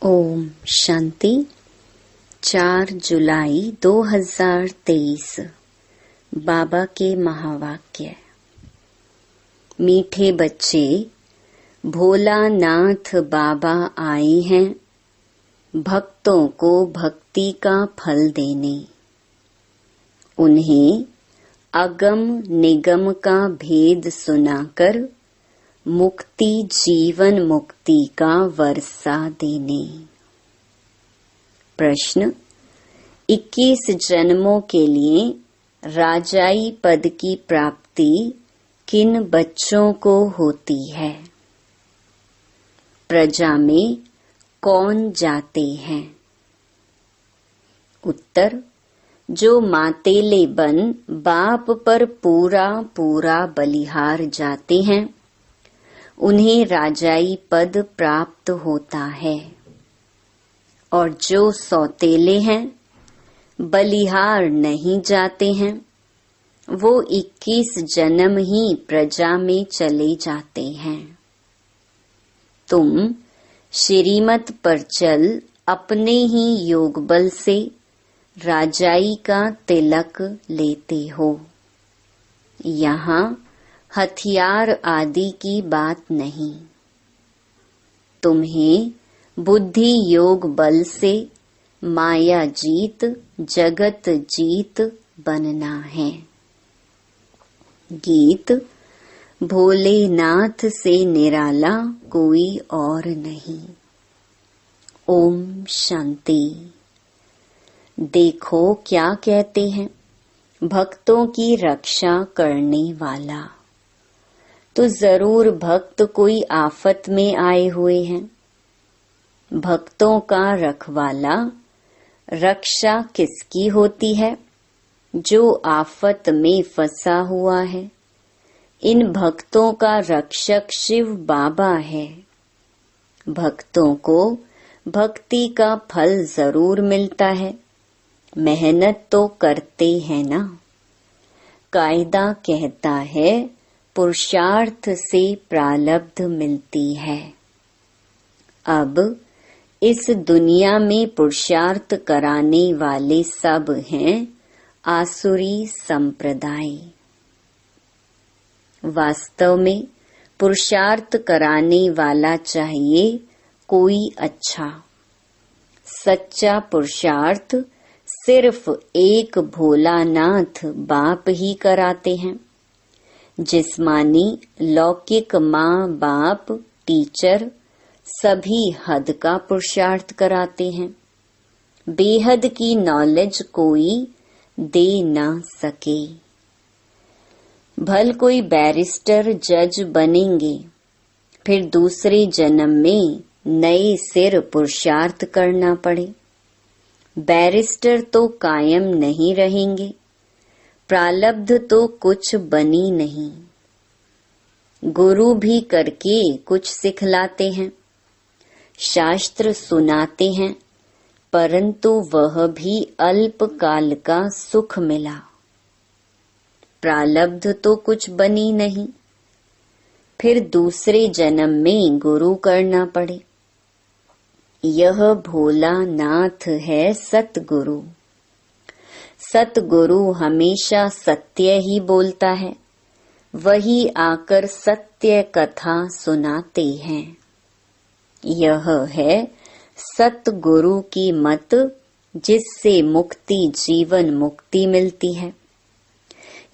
ओम शांति। 4 जुलाई 2023 बाबा के महावाक्य। मीठे बच्चे, भोलानाथ बाबा आए हैं भक्तों को भक्ति का फल देने। उन्हें अगम निगम का भेद सुनाकर मुक्ति जीवन मुक्ति का वर्षा देने। प्रश्न, 21 जन्मों के लिए राजाई पद की प्राप्ति किन बच्चों को होती है? प्रजा में कौन जाते हैं? उत्तर, जो मातेले बन बाप पर पूरा पूरा बलिहार जाते हैं उन्हें राजाई पद प्राप्त होता है, और जो सौतेले हैं बलिहार नहीं जाते हैं वो 21 जन्म ही प्रजा में चले जाते हैं। तुम श्रीमत पर चल अपने ही योग बल से राजाई का तिलक लेते हो। यहाँ हथियार आदि की बात नहीं। तुम्हें बुद्धि योग बल से माया जीत जगत जीत बनना है। गीत, भोलेनाथ से निराला कोई और नहीं। ओम शांति। देखो क्या कहते हैं भक्तों की रक्षा करने वाला। तो जरूर भक्त कोई आफत में आए हुए हैं। भक्तों का रखवाला रक्षा किसकी होती है? जो आफत में फंसा हुआ है। इन भक्तों का रक्षक शिव बाबा है। भक्तों को भक्ति का फल जरूर मिलता है। मेहनत तो करते हैं ना। कायदा कहता है पुरुषार्थ से प्रारब्ध मिलती है। अब इस दुनिया में पुरुषार्थ कराने वाले सब हैं आसुरी संप्रदाय। वास्तव में पुरुषार्थ कराने वाला चाहिए कोई अच्छा। सच्चा पुरुषार्थ सिर्फ एक भोलानाथ बाप ही कराते हैं। जिस्मानी लौकिक माँ बाप टीचर सभी हद का पुरुषार्थ कराते हैं। बेहद की नॉलेज कोई दे ना सके। भल कोई बैरिस्टर जज बनेंगे, फिर दूसरे जन्म में नए सिर पुरुषार्थ करना पड़े। बैरिस्टर तो कायम नहीं रहेंगे। प्रारब्ध तो कुछ बनी नहीं। गुरु भी करके कुछ सिखलाते हैं, शास्त्र सुनाते हैं, परंतु वह भी अल्प काल का सुख मिला। प्रारब्ध तो कुछ बनी नहीं। फिर दूसरे जन्म में गुरु करना पड़े। यह भोलानाथ है सतगुरु। सतगुरु हमेशा सत्य ही बोलता है। वही आकर सत्य कथा सुनाते हैं। यह है सतगुरु की मत, जिससे मुक्ति जीवन मुक्ति मिलती है।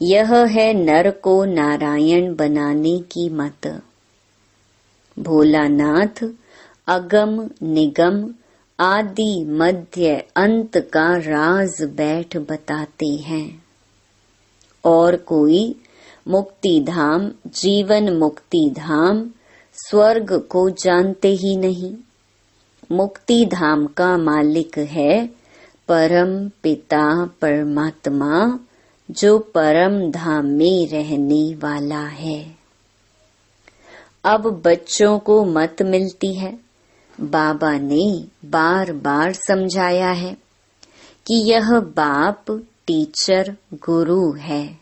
यह है नर को नारायण बनाने की मत। भोलानाथ अगम निगम आदि मध्य अंत का राज बैठ बताते हैं। और कोई मुक्ति धाम जीवन मुक्ति धाम स्वर्ग को जानते ही नहीं। मुक्ति धाम का मालिक है परम पिता परमात्मा, जो परम धाम में रहने वाला है। अब बच्चों को मत मिलती है। बाबा ने बार बार समझाया है कि यह बाप टीचर गुरु है।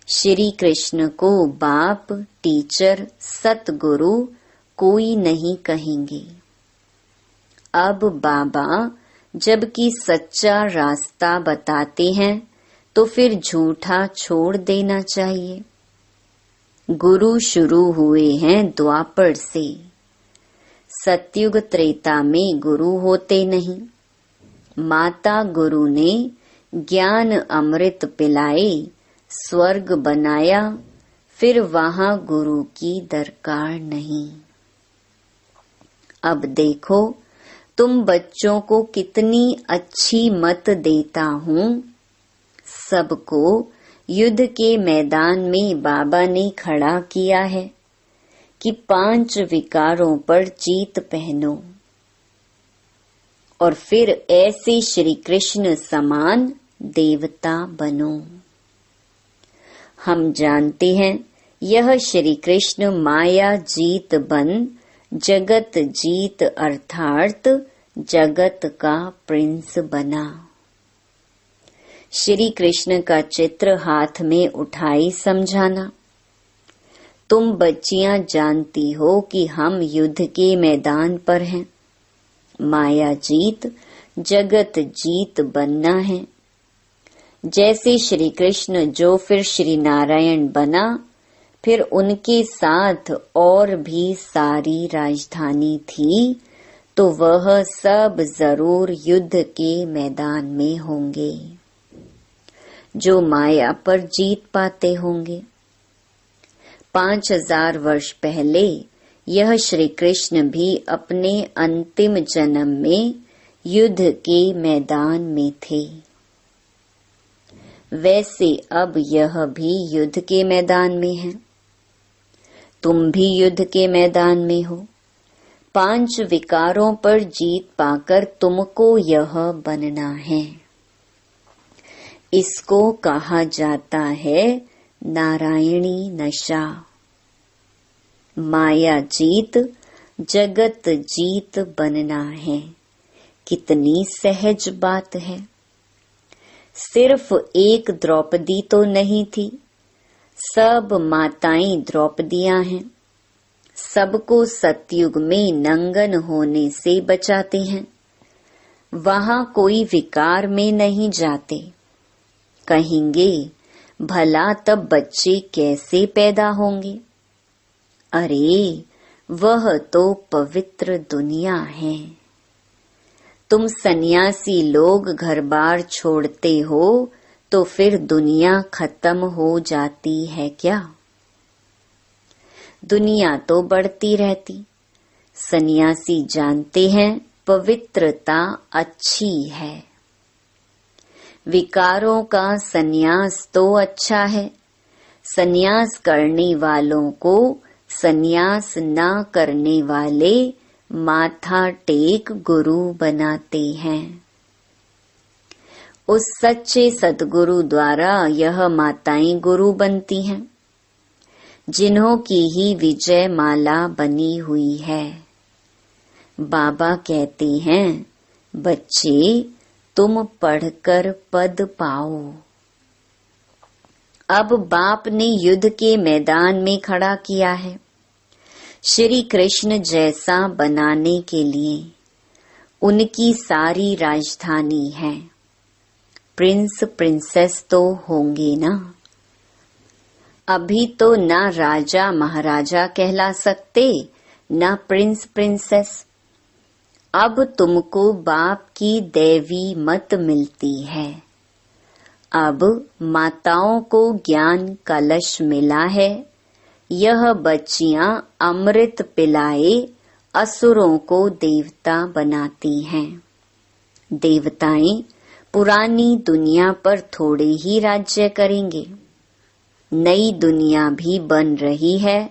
श्री कृष्ण को बाप टीचर सतगुरु कोई नहीं कहेंगे। अब बाबा जबकि सच्चा रास्ता बताते हैं तो फिर झूठा छोड़ देना चाहिए। गुरु शुरू हुए हैं द्वापर से, सतयुग त्रेता में गुरु होते नहीं। माता गुरु ने ज्ञान अमृत पिलाए, स्वर्ग बनाया, फिर वहां गुरु की दरकार नहीं। अब देखो तुम बच्चों को कितनी अच्छी मत देता हूँ। सबको युद्ध के मैदान में बाबा ने खड़ा किया है कि 5 विकारों पर जीत पहनो और फिर ऐसे श्री कृष्ण समान देवता बनो। हम जानते हैं यह श्री कृष्ण माया जीत बन जगत जीत अर्थात जगत का प्रिंस बना। श्री कृष्ण का चित्र हाथ में उठाई समझाना। तुम बच्चियां जानती हो कि हम युद्ध के मैदान पर हैं। माया जीत जगत जीत बनना है। जैसे श्री कृष्ण जो फिर श्री नारायण बना, फिर उनके साथ और भी सारी राजधानी थी, तो वह सब जरूर युद्ध के मैदान में होंगे जो माया पर जीत पाते होंगे। 5000 वर्ष पहले यह श्री कृष्ण भी अपने अंतिम जन्म में युद्ध के मैदान में थे। वैसे अब यह भी युद्ध के मैदान में है। तुम भी युद्ध के मैदान में हो। 5 विकारों पर जीत पाकर तुमको यह बनना है। इसको कहा जाता है नारायणी नशा। माया जीत जगत जीत बनना है। कितनी सहज बात है। सिर्फ एक द्रौपदी तो नहीं थी, सब माताएं द्रौपदियां हैं। सबको सतयुग में नंगन होने से बचाते हैं। वहां कोई विकार में नहीं जाते। कहेंगे भला तब बच्चे कैसे पैदा होंगे? अरे वह तो पवित्र दुनिया है। तुम सन्यासी लोग घर बार छोड़ते हो तो फिर दुनिया खत्म हो जाती है क्या? दुनिया तो बढ़ती रहती। सन्यासी जानते हैं पवित्रता अच्छी है। विकारों का सन्यास तो अच्छा है। सन्यास करने वालों को सन्यास ना करने वाले माथा टेक गुरु बनाते हैं। उस सच्चे सद्गुरु द्वारा यह माताएं गुरु बनती हैं, जिन्हों की ही विजय माला बनी हुई है। बाबा कहते हैं बच्चे तुम पढ़कर पद पाओ। अब बाप ने युद्ध के मैदान में खड़ा किया है श्री कृष्ण जैसा बनाने के लिए। उनकी सारी राजधानी है। प्रिंस प्रिंसेस तो होंगे ना। अभी तो ना राजा महाराजा कहला सकते, ना प्रिंस प्रिंसेस। अब तुमको बाप की दैवी मत मिलती है। अब माताओं को ज्ञान कलश मिला है। यह बच्चियां अमृत पिलाए असुरों को देवता बनाती हैं। देवताएं पुरानी दुनिया पर थोड़े ही राज्य करेंगे। नई दुनिया भी बन रही है,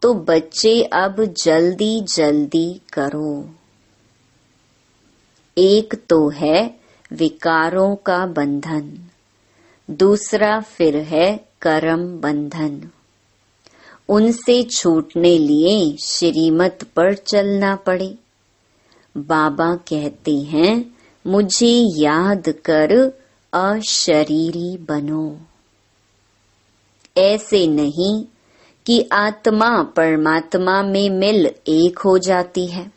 तो बच्चे अब जल्दी जल्दी करो। एक तो है विकारों का बंधन, दूसरा फिर है कर्म बंधन। उनसे छूटने लिए श्रीमत पर चलना पड़े। बाबा कहते हैं मुझे याद कर अशरीरी बनो। ऐसे नहीं कि आत्मा परमात्मा में मिल एक हो जाती है।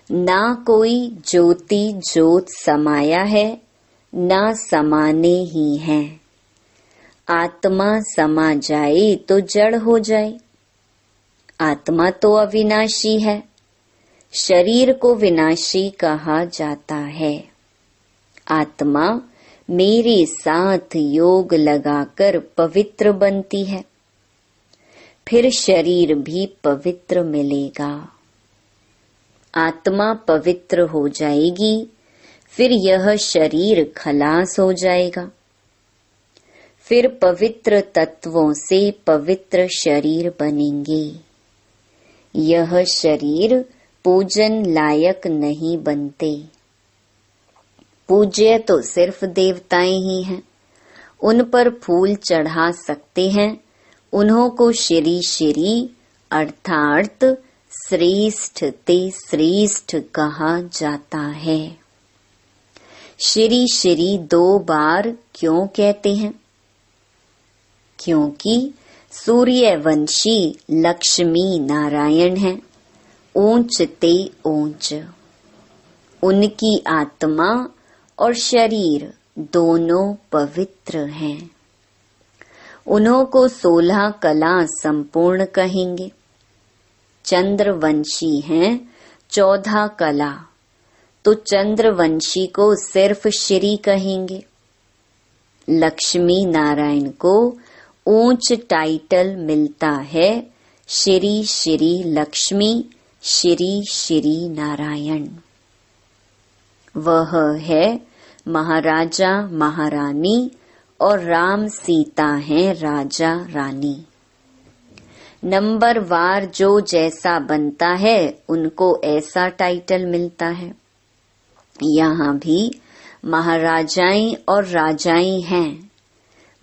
ना कोई ज्योति ज्योत समाया है, ना समाने ही है। आत्मा समा जाए तो जड़ हो जाए। आत्मा तो अविनाशी है, शरीर को विनाशी कहा जाता है। आत्मा मेरे साथ योग लगाकर पवित्र बनती है, फिर शरीर भी पवित्र मिलेगा। आत्मा पवित्र हो जाएगी, फिर यह शरीर खलास हो जाएगा। फिर पवित्र तत्वों से पवित्र शरीर बनेंगे। यह शरीर पूजन लायक नहीं बनते। पूज्य तो सिर्फ देवताएं ही हैं, उन पर फूल चढ़ा सकते हैं। उन्हों को श्री श्री अर्थात श्रेष्ठ ते श्रेष्ठ कहा जाता है। श्री श्री 2 बार क्यों कहते हैं? क्योंकि सूर्यवंशी लक्ष्मी नारायण हैं, ऊंच ते ऊंच। उनकी आत्मा और शरीर दोनों पवित्र हैं। उन्हों को 16 कला संपूर्ण कहेंगे। चंद्रवंशी हैं 14 कला, तो चंद्रवंशी को सिर्फ श्री कहेंगे। लक्ष्मी नारायण को ऊंच टाइटल मिलता है, श्री श्री लक्ष्मी, श्री श्री नारायण। वह है महाराजा महारानी और राम सीता हैं राजा रानी। नंबर वार जो जैसा बनता है उनको ऐसा टाइटल मिलता है। यहाँ भी महाराजाएं और राजाएं हैं।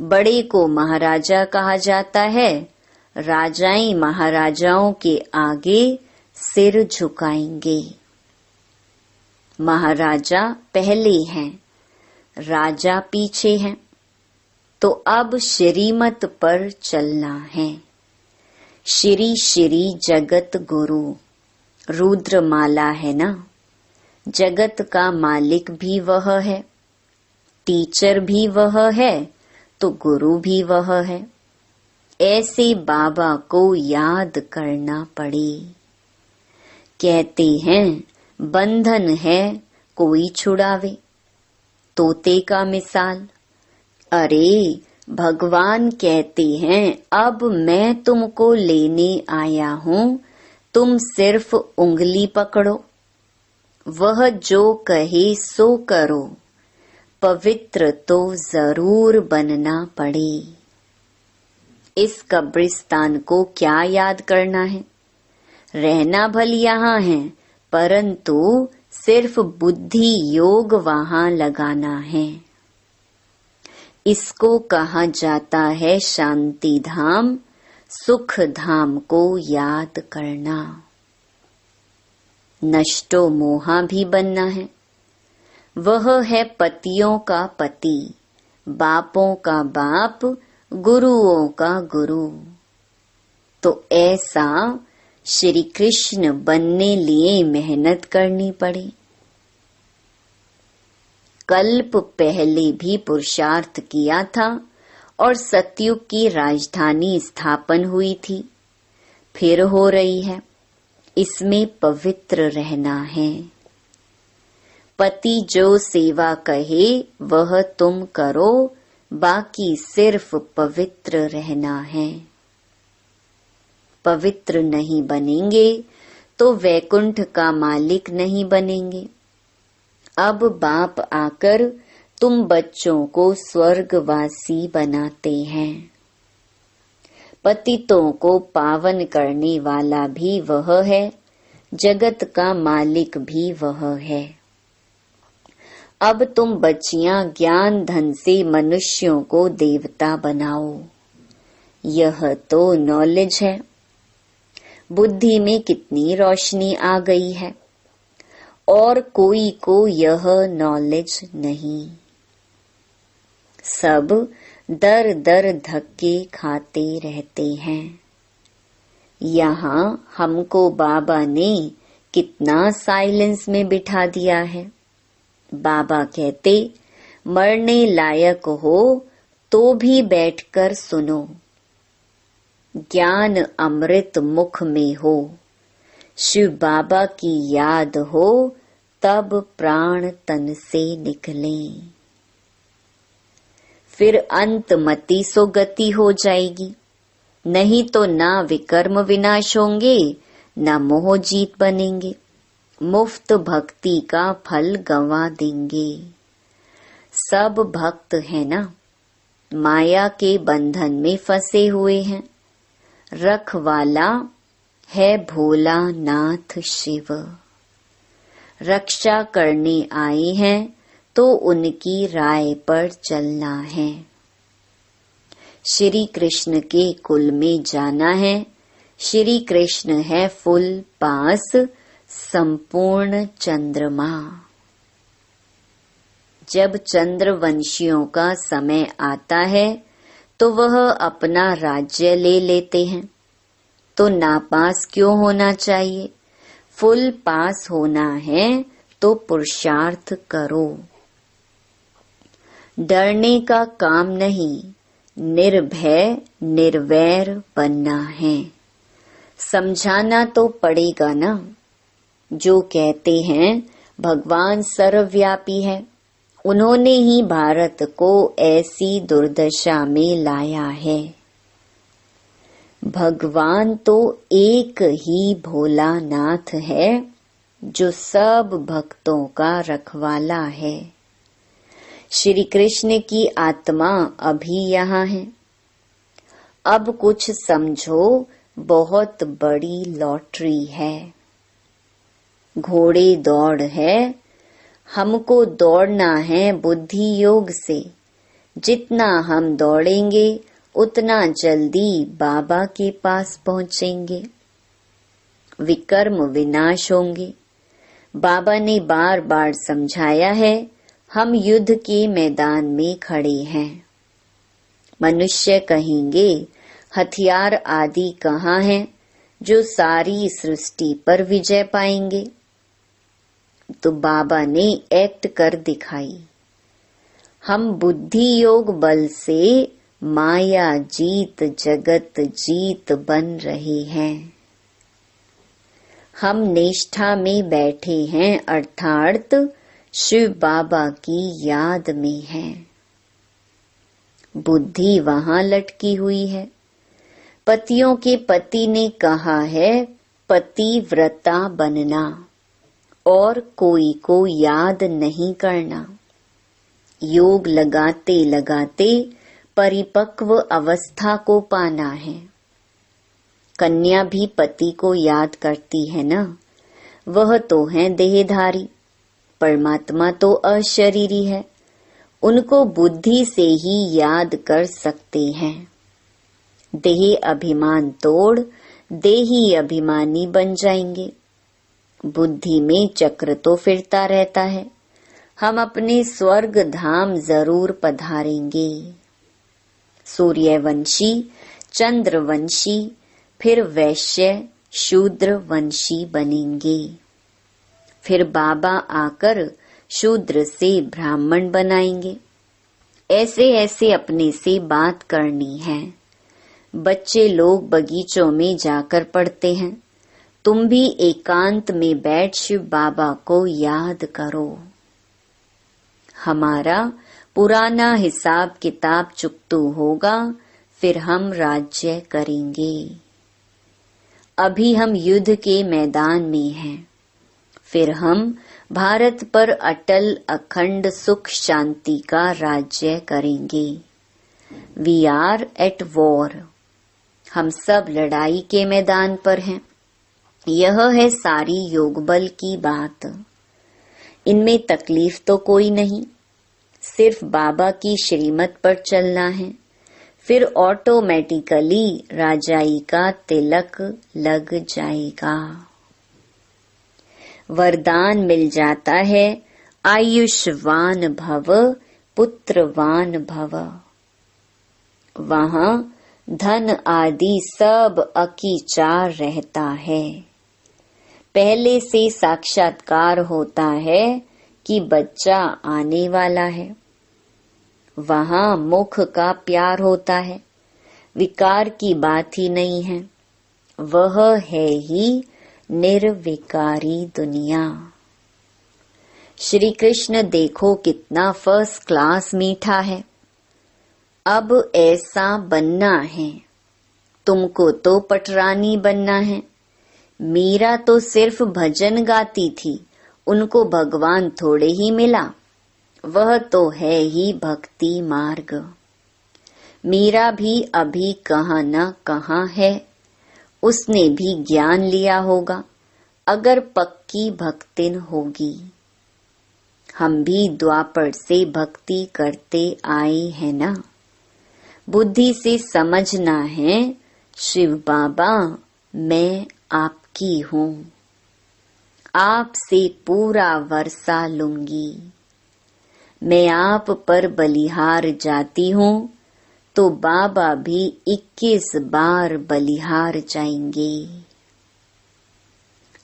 बड़े को महाराजा कहा जाता है। राजाएं महाराजाओं के आगे सिर झुकाएंगे। महाराजा पहले हैं, राजा पीछे हैं। तो अब श्रीमत पर चलना है। श्री श्री जगत गुरु रुद्रमाला है ना। जगत का मालिक भी वह है, टीचर भी वह है, तो गुरु भी वह है। ऐसे बाबा को याद करना पड़े। कहते हैं बंधन है कोई छुड़ावे, तोते का मिसाल। अरे भगवान कहते हैं अब मैं तुमको लेने आया हूँ, तुम सिर्फ उंगली पकड़ो, वह जो कहे सो करो। पवित्र तो जरूर बनना पड़े। इस कब्रिस्तान को क्या याद करना है? रहना भल यहाँ है, परंतु सिर्फ बुद्धि योग वहाँ लगाना है। इसको कहा जाता है शांति धाम, सुख धाम को याद करना। नष्टो मोहा भी बनना है। वह है पतियों का पति, बापों का बाप, गुरुओं का गुरु। तो ऐसा श्री कृष्ण बनने लिए मेहनत करनी पड़े। कल्प पहले भी पुरुषार्थ किया था और सतयुग की राजधानी स्थापन हुई थी, फिर हो रही है। इसमें पवित्र रहना है। पति जो सेवा कहे वह तुम करो, बाकी सिर्फ पवित्र रहना है। पवित्र नहीं बनेंगे तो वैकुंठ का मालिक नहीं बनेंगे। अब बाप आकर तुम बच्चों को स्वर्गवासी बनाते हैं। पतितों को पावन करने वाला भी वह है, जगत का मालिक भी वह है। अब तुम बच्चियां ज्ञान धन से मनुष्यों को देवता बनाओ। यह तो नॉलेज है। बुद्धि में कितनी रोशनी आ गई है, और कोई को यह नॉलेज नहीं। सब दर दर धक्के खाते रहते हैं। यहाँ हमको बाबा ने कितना साइलेंस में बिठा दिया है। बाबा कहते, मरने लायक हो तो भी बैठकर सुनो, ज्ञान अमृत मुख में हो, शिव बाबा की याद हो तब प्राण तन से निकलें। फिर अंतमति सो गति हो जाएगी, नहीं तो ना विकर्म विनाश होंगे ना मोह जीत बनेंगे, मुफ्त भक्ति का फल गंवा देंगे। सब भक्त है ना, माया के बंधन में फंसे हुए हैं, रखवाला है भोला नाथ शिव, रक्षा करने आए हैं तो उनकी राय पर चलना है। श्री कृष्ण के कुल में जाना है, श्री कृष्ण है फुल पास संपूर्ण चंद्रमा। जब चंद्रवंशियों का समय आता है तो वह अपना राज्य ले लेते हैं, तो नापास क्यों होना चाहिए? फुल पास होना है तो पुरुषार्थ करो। डरने का काम नहीं, निर्भय निर्वैर बनना है। समझाना तो पड़ेगा ना। जो कहते हैं भगवान सर्वव्यापी है, उन्होंने ही भारत को ऐसी दुर्दशा में लाया है। भगवान तो एक ही भोलानाथ है, जो सब भक्तों का रखवाला है। श्री कृष्ण की आत्मा अभी यहाँ है। अब कुछ समझो, बहुत बड़ी लॉटरी है। घोड़े दौड़ है, हमको दौड़ना है बुद्धि योग से। जितना हम दौड़ेंगे उतना जल्दी बाबा के पास पहुंचेंगे, विकर्म विनाश होंगे। बाबा ने बार बार समझाया है, हम युद्ध के मैदान में खड़े हैं। मनुष्य कहेंगे हथियार आदि कहाँ हैं जो सारी सृष्टि पर विजय पाएंगे? तो बाबा ने एक्ट कर दिखाई। हम बुद्धि योग बल से माया जीत जगत जीत बन रहे हैं। हम निष्ठा में बैठे हैं, अर्थात शिव बाबा की याद में हैं। बुद्धि वहां लटकी हुई है। पतियों के पति ने कहा है पतिव्रता बनना और कोई को याद नहीं करना। योग लगाते लगाते परिपक्व अवस्था को पाना है। कन्या भी पति को याद करती है ना, वह तो है देहधारी, परमात्मा तो अशरीरी है, उनको बुद्धि से ही याद कर सकते हैं। देह अभिमान तोड़ देही अभिमानी बन जाएंगे। बुद्धि में चक्र तो फिरता रहता है, हम अपने स्वर्ग धाम जरूर पधारेंगे। सूर्यवंशी, चंद्रवंशी, फिर वैश्य शूद्र वंशी बनेंगे। फिर बाबा आकर शूद्र से ब्राह्मण बनाएंगे। ऐसे ऐसे अपने से बात करनी है। बच्चे लोग बगीचों में जाकर पढ़ते हैं, तुम भी एकांत में बैठ शिव बाबा को याद करो। हमारा पुराना हिसाब किताब चुकतू होगा, फिर हम राज्य करेंगे। अभी हम युद्ध के मैदान में हैं, फिर हम भारत पर अटल अखंड सुख शांति का राज्य करेंगे। वी आर एट वॉर, हम सब लड़ाई के मैदान पर हैं। यह है सारी योग बल की बात। इनमें तकलीफ तो कोई नहीं, सिर्फ बाबा की श्रीमत पर चलना है, फिर ऑटोमेटिकली राजाई का तिलक लग जाएगा। वरदान मिल जाता है, आयुष्वान भव पुत्रवान भव। वहां धन आदि सब अकीचार रहता है। पहले से साक्षात्कार होता है कि बच्चा आने वाला है। वहां मुख का प्यार होता है, विकार की बात ही नहीं है। वह है ही निर्विकारी दुनिया। श्री कृष्ण देखो कितना फर्स्ट क्लास मीठा है। अब ऐसा बनना है। तुमको तो पटरानी बनना है। मीरा तो सिर्फ भजन गाती थी, उनको भगवान थोड़े ही मिला। वह तो है ही भक्ति मार्ग। मीरा भी अभी कहाँ न कहाँ है। उसने भी ज्ञान लिया होगा, अगर पक्की भक्तिन होगी। हम भी द्वापर से भक्ति करते आए हैं ना। बुद्धि से समझना है, शिव बाबा मैं आपकी हूँ। आपसे पूरा वर्षा लूंगी। मैं आप पर बलिहार जाती हूँ तो बाबा भी 21 बार बलिहार जाएंगे।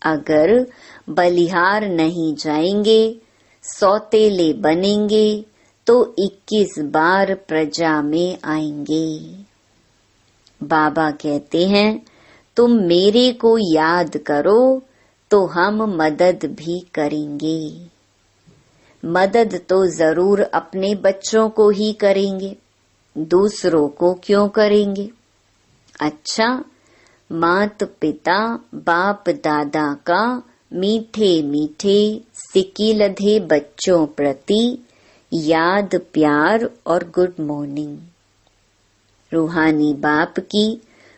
अगर बलिहार नहीं जाएंगे, सौतेले बनेंगे तो 21 बार प्रजा में आएंगे। बाबा कहते हैं तुम मेरे को याद करो तो हम मदद भी करेंगे। मदद तो जरूर अपने बच्चों को ही करेंगे, दूसरों को क्यों करेंगे। अच्छा, मात पिता बाप दादा का मीठे मीठे सिकिलधे बच्चों प्रति याद प्यार और गुड मॉर्निंग। रूहानी बाप की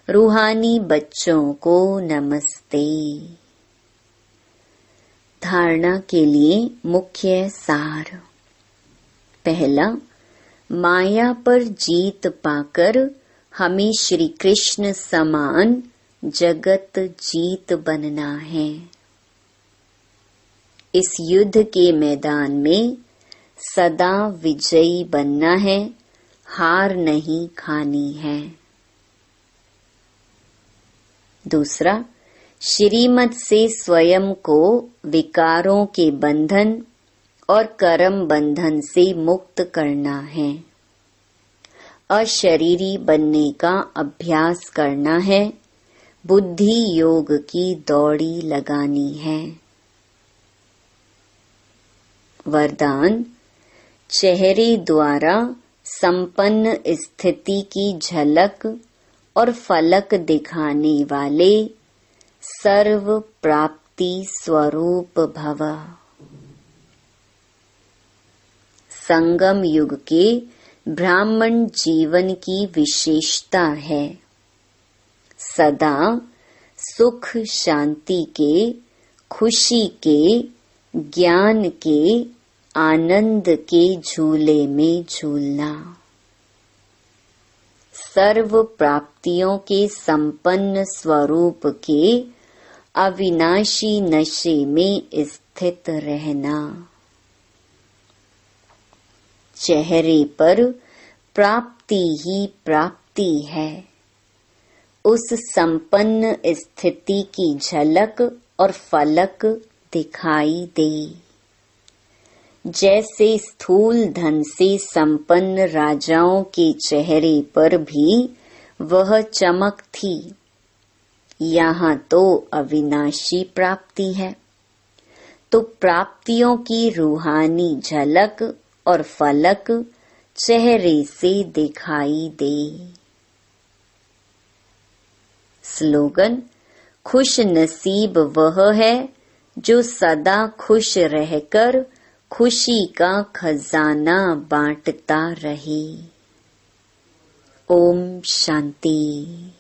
रूहानी बच्चों को नमस्ते। धारणा के लिए मुख्य सार। पहला, माया पर जीत पाकर हमें श्री कृष्ण समान जगत जीत बनना है। इस युद्ध के मैदान में सदा विजयी बनना है, हार नहीं खानी है। दूसरा, श्रीमत से स्वयं को विकारों के बंधन और कर्म बंधन से मुक्त करना है। अशरीरी बनने का अभ्यास करना है। बुद्धि योग की दौड़ी लगानी है। वरदान, चेहरे द्वारा संपन्न स्थिति की झलक और फलक दिखाने वाले सर्व प्राप्ति स्वरूप भव। संगम युग के ब्राह्मण जीवन की विशेषता है सदा सुख शांति के, खुशी के, ज्ञान के, आनंद के झूले में झूलना। सर्व प्राप्तियों के संपन्न स्वरूप के अविनाशी नशे में स्थित रहना। चेहरे पर प्राप्ति ही प्राप्ति है। उस संपन्न स्थिति की झलक और फलक दिखाई दे। जैसे स्थूल धन से संपन्न राजाओं के चेहरे पर भी वह चमक थी, यहाँ तो अविनाशी प्राप्ति है। तो प्राप्तियों की रूहानी झलक और फलक चेहरे से दिखाई दे। स्लोगन, खुश नसीब वह है जो सदा खुश रहकर खुशी का खजाना बांटता रहे। ओम शांति।